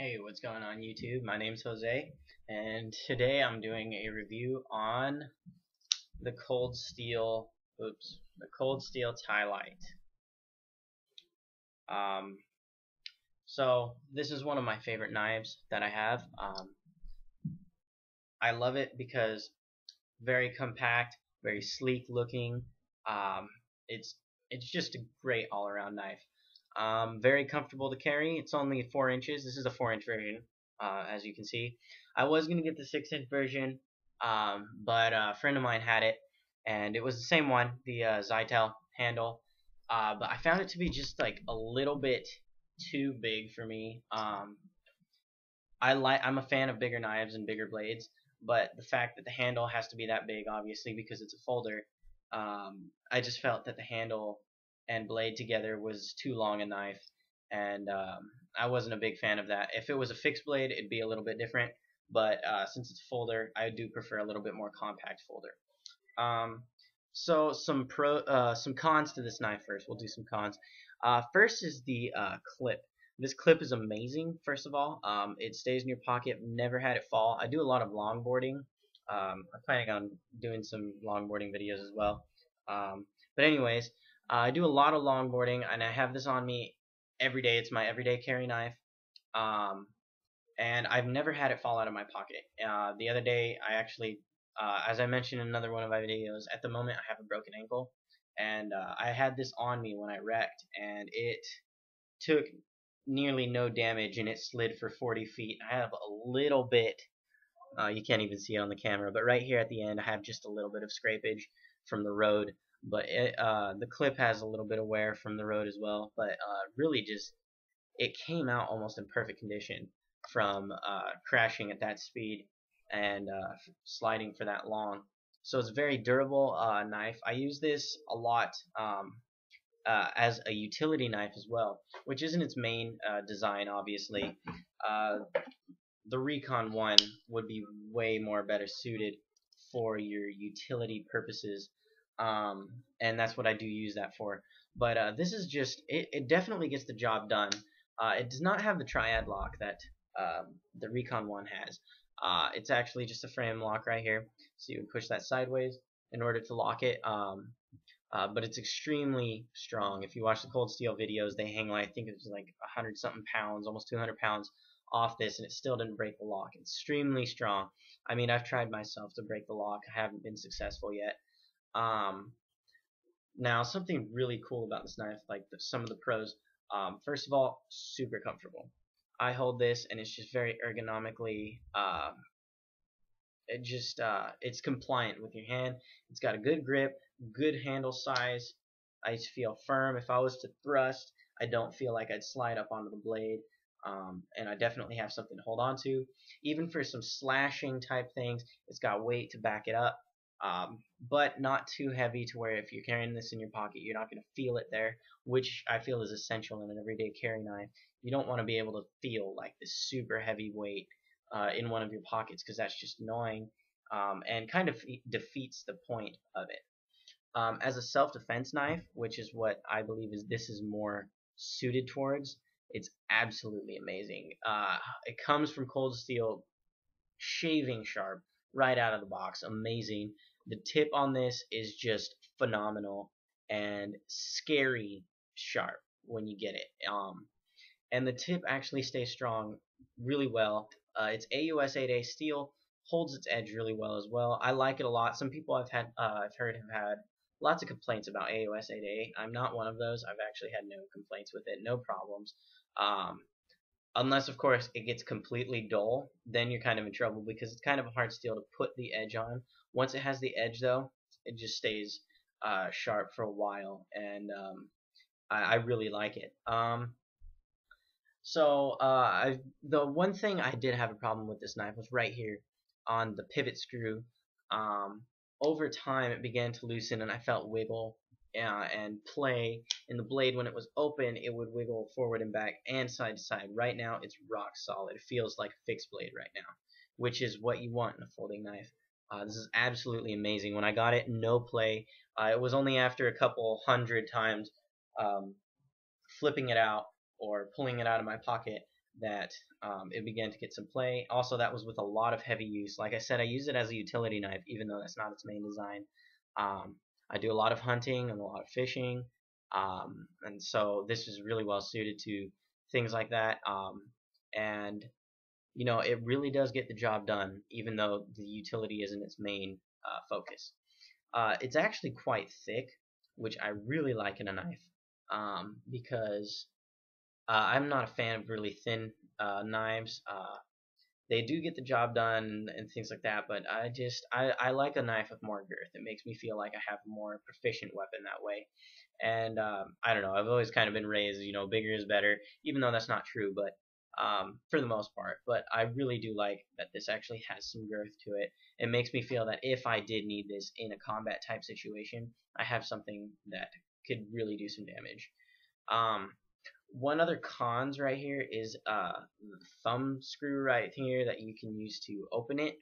Hey, what's going on YouTube? My name's Jose, and today I'm doing a review on the the Cold Steel Ti Lite. Um, so this is one of my favorite knives that I have. I love it because very compact, very sleek looking. Um, it's it's just a great all-around knife. Very comfortable to carry. It's only 4 inches. This is a 4-inch version, as you can see. I was gonna get the 6-inch version, but a friend of mine had it, and it was the same one, the Zytel handle. But I found it to be just like a little bit too big for me. I'm a fan of bigger knives and bigger blades, but the fact that the handle has to be that big, obviously because it's a folder, I just felt that the handle and blade together was too long a knife, and I wasn't a big fan of that. If it was a fixed blade, it'd be a little bit different, but since it's a folder, I do prefer a little bit more compact folder. Um, so some cons to this knife first. We'll do some cons. First is the clip. This clip is amazing. First of all, it stays in your pocket. Never had it fall. I do a lot of longboarding. I'm planning on doing some longboarding videos as well. But anyways, I do a lot of longboarding, and I have this on me every day. It's my everyday carry knife. Um, and I've never had it fall out of my pocket. The other day, I actually, as I mentioned in another one of my videos, at the moment I have a broken ankle, and I had this on me when I wrecked, and it took nearly no damage, and it slid for 40 feet. I have a little bit, you can't even see it on the camera, but right here at the end I have just a little bit of scrapage from the road, but the clip has a little bit of wear from the road as well, but really just it came out almost in perfect condition from crashing at that speed and sliding for that long. So it's a very durable knife. I use this a lot as a utility knife as well, which isn't its main design, obviously. Uh, the Recon 1 would be way more better suited for your utility purposes, and that's what I do use that for. But this is just, it definitely gets the job done. It does not have the triad lock that the Recon 1 has. It's actually just a frame lock right here, so you would push that sideways in order to lock it. But it's extremely strong. If you watch the Cold Steel videos, they hang like, I think it's like 100 something pounds, almost 200 pounds off this, and it still didn't break the lock. It's extremely strong. I mean, I've tried myself to break the lock. I haven't been successful yet. Um, Now, something really cool about this knife, like some of the pros, first of all, super comfortable. I hold this, and it's just very ergonomically, it's compliant with your hand. It's got a good grip, good handle size. I feel firm. If I was to thrust, I don't feel like I'd slide up onto the blade. And I definitely have something to hold on to. Even for some slashing type things, it's got weight to back it up, but not too heavy to where if you're carrying this in your pocket, you're not going to feel it there, which I feel is essential in an everyday carry knife. You don't want to be able to feel like this super heavy weight in one of your pockets, because that's just annoying, and kind of defeats the point of it. As a self-defense knife, which is what I believe this is more suited towards, it's absolutely amazing. It comes from Cold Steel, shaving sharp right out of the box. Amazing. The tip on this is just phenomenal and scary sharp when you get it. And the tip actually stays strong really well. It's AUS 8A steel, holds its edge really well as well. I like it a lot. Some people I've heard have had lots of complaints about AUS 8A. I'm not one of those. I've actually had no complaints with it, no problems. Unless, of course, it gets completely dull, then you're kind of in trouble because it's kind of a hard steel to put the edge on. Once it has the edge, though, it just stays sharp for a while, and I really like it. The one thing I did have a problem with this knife was right here on the pivot screw. Over time, it began to loosen, and I felt wiggle and play in the blade. When it was open, it would wiggle forward and back and side to side. Right now, it's rock solid. It feels like a fixed blade right now, which is what you want in a folding knife. This is absolutely amazing. When I got it, no play. It was only after a couple hundred times flipping it out or pulling it out of my pocket that it began to get some play. Also, that was with a lot of heavy use. Like I said, I use it as a utility knife, even though that's not its main design. Um, I do a lot of hunting and a lot of fishing, and so this is really well suited to things like that. And you know, it really does get the job done, even though the utility isn't its main focus. It's actually quite thick, which I really like in a knife, because I'm not a fan of really thin knives. They do get the job done and things like that, but I like a knife with more girth. It makes me feel like I have a more proficient weapon that way. And I don't know, I've always kind of been raised, you know, bigger is better, even though that's not true, but for the most part. But I really do like that this actually has some girth to it. It makes me feel that if I did need this in a combat type situation, I have something that could really do some damage. Um, One other cons right here is the thumb screw right here that you can use to open it.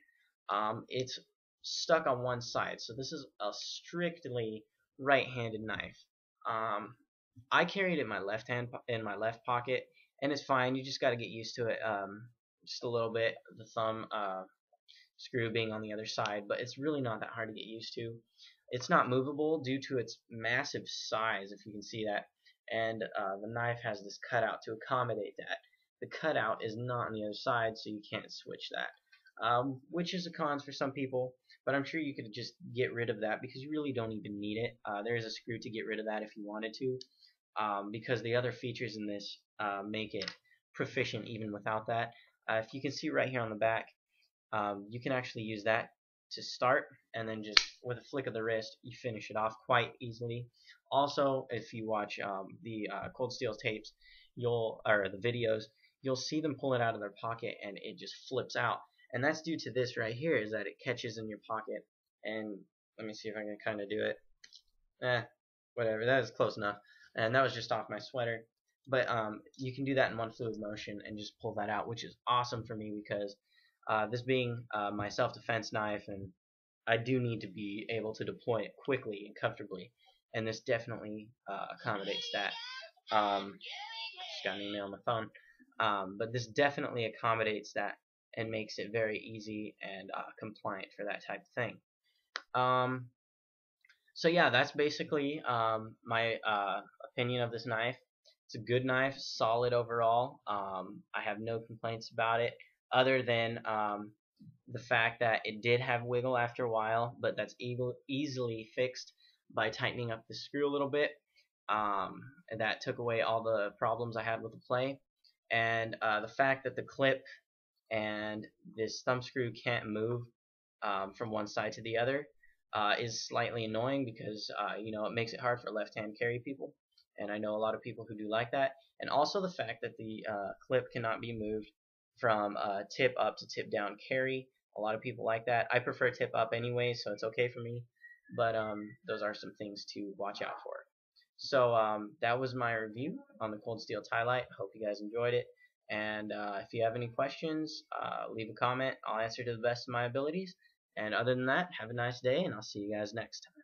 It's stuck on one side, so this is a strictly right-handed knife. Um, I carry it in my left hand in my left pocket, and it's fine. You just got to get used to it, just a little bit. The thumb screw being on the other side, but it's really not that hard to get used to. It's not movable due to its massive size, if you can see that, and the knife has this cutout to accommodate that. The cutout is not on the other side, so you can't switch that, which is a cons for some people, but I'm sure you could just get rid of that because you really don't even need it. There is a screw to get rid of that if you wanted to, because the other features in this make it proficient even without that. If you can see right here on the back, you can actually use that to start, and then just with a flick of the wrist you finish it off quite easily. Also, if you watch the Cold Steel tapes, or the videos, you'll see them pull it out of their pocket and it just flips out, and that's due to this right here, is that it catches in your pocket. And let me see if I can kind of do it. Whatever, that is close enough, and that was just off my sweater. But you can do that in one fluid motion and just pull that out, which is awesome for me because this being my self-defense knife, and I do need to be able to deploy it quickly and comfortably, and this definitely accommodates that. Just got an email on my phone, but this definitely accommodates that and makes it very easy and compliant for that type of thing. So yeah, that's basically my opinion of this knife. It's a good knife, solid overall. I have no complaints about it, other than the fact that it did have wiggle after a while, but that's easily fixed by tightening up the screw a little bit. And that took away all the problems I had with the play. And the fact that the clip and this thumb screw can't move from one side to the other is slightly annoying because you know, it makes it hard for left-hand carry people, and I know a lot of people who do like that. And also the fact that the clip cannot be moved from tip up to tip down carry. A lot of people like that. I prefer tip up anyway, so it's okay for me, but those are some things to watch out for. So that was my review on the Cold Steel Ti Lite. Hope you guys enjoyed it, and if you have any questions, leave a comment. I'll answer to the best of my abilities. And other than that, have a nice day, and I'll see you guys next time.